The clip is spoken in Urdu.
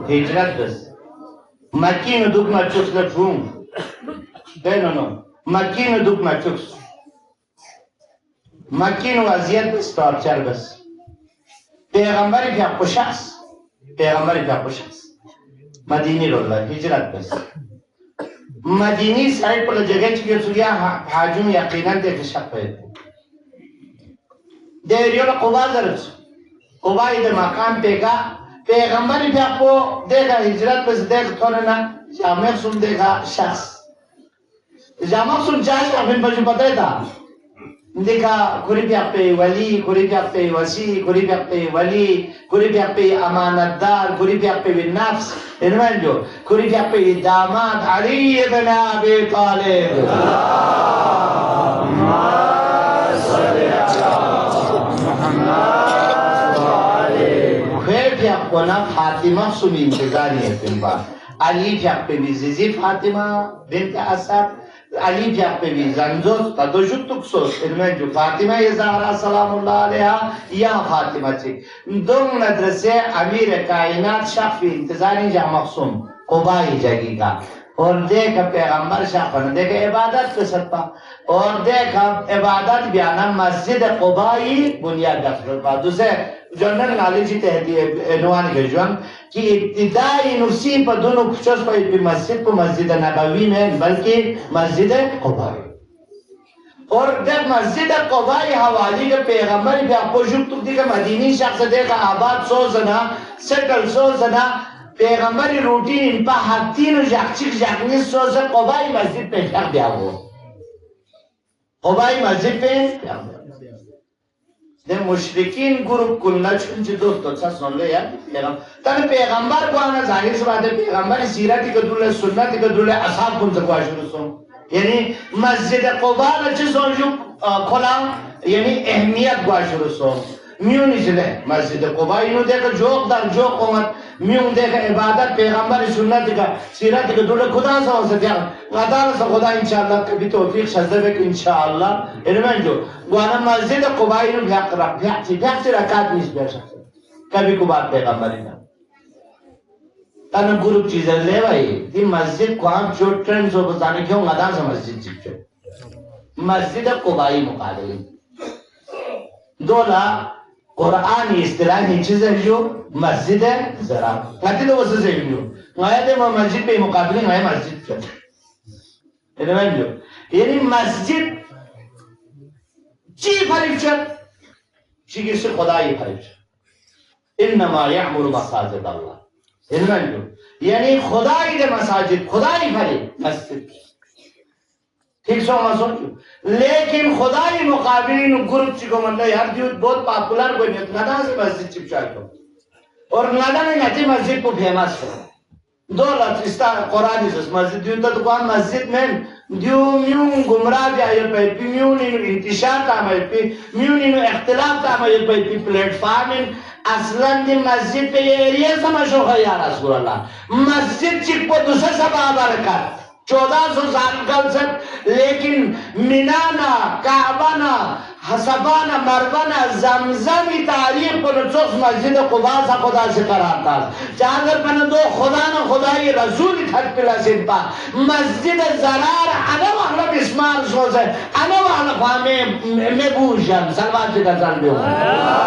هجرت بس مکین دوک مچوس لفروم بینونو مکین دوک مچوس مکین وضعیت بس تارچر بس پیغمبری پیا خوشست پیغمبری پیا خوشست مدینی رو اللہ ہجرت بس مدینی سائٹ پر جگہ چکے سویا حاجم یقیناً دیکھ شک پہتے دیریو قبا ضرورت قبای دے مقام پیگا پیغمبری پیا کو دیکھا ہجرت بس دیکھ تھوڑنا جامع سن دیکھا شخص جامع سن چاہش اپن بجو پتہ تھا دیکھا کھری پیا پہ ولی کھری پیا پہ وسیع کھری پیا پہ ولی کھری پیا پہ امانت دار کھری پیا پہ نفس انوان جو کھری پیا پہ داماد علی بن ابی طالب خیر پیا کونا فاطمہ سمی انتظاری ہے تنبا علی پیا پہ بھی فاطمہ بنت اسد علی پیا پہ بھی زنزوز تا دو جد تکسوس انوان جو فاطمہ زہرا سلام اللہ علیہ یا فاطمہ چی دون مدرسے امیر کائنات شخصی انتظاری جا مقصوم قبائی جگی کا اور دیکھ پیغمبر شاہفن دیکھ عبادت کے ساتھ پا اور دیکھ عبادت بیانا مسجد قبائی بنیاد دفر پا دوسرے جنرل نالیجی تحتی عنوان کے جوان کہ ابتدائی نفسی پا دونوں کچھوس پا مسجد کو مسجد نبوی میں بلکہ مسجد قبائی اور جب مسجد قبائی حوالی کے پیغمبر بھی آپ کو شکر دیکھا مدینی شخص دیکھا آباد سو زنا سیٹل سو زنا پیغمبری روٹین ان پا حتین و جاکچک جاکنی سو زنا قبائی مسجد پہ جاک بیا ہو قبائی مسجد پہ جاک بیا دے مشرکین گروپ کلنا چونچہ دوستو سا سن لے یار تانے پیغمبر کو آنا ظاہر سے بات ہے پیغمبری سیرتی کدول سنتی کدول اصحاب کن سکوا شروع سن یعنی مسجد قباء اچھے سن جو کھلا یعنی اہمیت گوا شروع سن میونی چلے مسجد قباء انہوں دیکھا جوک در جوک قومت میون دیکھا عبادت پیغمبر سنتی کا سیرتی کدول خدا سا ہو سکیا غدار سا خدا انشاءاللہ کبھی توفیق شزدہ بے کہ انشاءاللہ انہوں جو گوانا مسجد قباء انہوں بھیقتی رکات نیس بے شخص کبھی کو بات پیغمبری نا تانا گروپ چیزیں لے بھائی دی مسجد کو ہم جو ٹرنز ہو بزانے کیوں غدار سا مسجد چک جو مسجد قبائی مقابلے دولا قرآن اصطلاحی چیزیں جو مسجد ہے ذرا کہتے تو وسے سے جو غایت ہے مسجد پہ مقابلے غایت مسجد چل یعنی مسجد چی فریف چل چی کسی خدای فریف چل انما یعمر مساجد اللہ یعنی خدای دے مساجد خدای فریف مسجد ٹھیک سو ہاں سوچو لیکن خدای مقابلی نو گروپ چکو مندہ یار دیو بہت پاپولر کوئی نہیں ندا سے مسجد چپ چاہے تو اور ندا میں نتی مسجد کو فیمس ہے دولت استا قرآنی سے مسجد دیو تا دکان مسجد میں دیو میون گمراہ جائے پہ پی میون انو انتشار تامل پی میون انو اختلاف تامل پہ پی پلیٹ فارمن اصلا دی مسجد پہ یہ ایریہ سمجھو ہے یا رسول اللہ مسجد چک پہ دوسرا سبا برکات 1400 سال کل سے لیکن منانا کعبانا حسبانا مروانا زمزمی تاریخ پر چوس مسجد قباء سا خدا سے قرار تھا چاہر پنا دو خدانا خدای رسول تھک پلا سن پا مسجد زرار انا وحلا بسمار سوز ہے انا وحلا خواہ میں بوشن سلوات سے کا سال بھی ہوں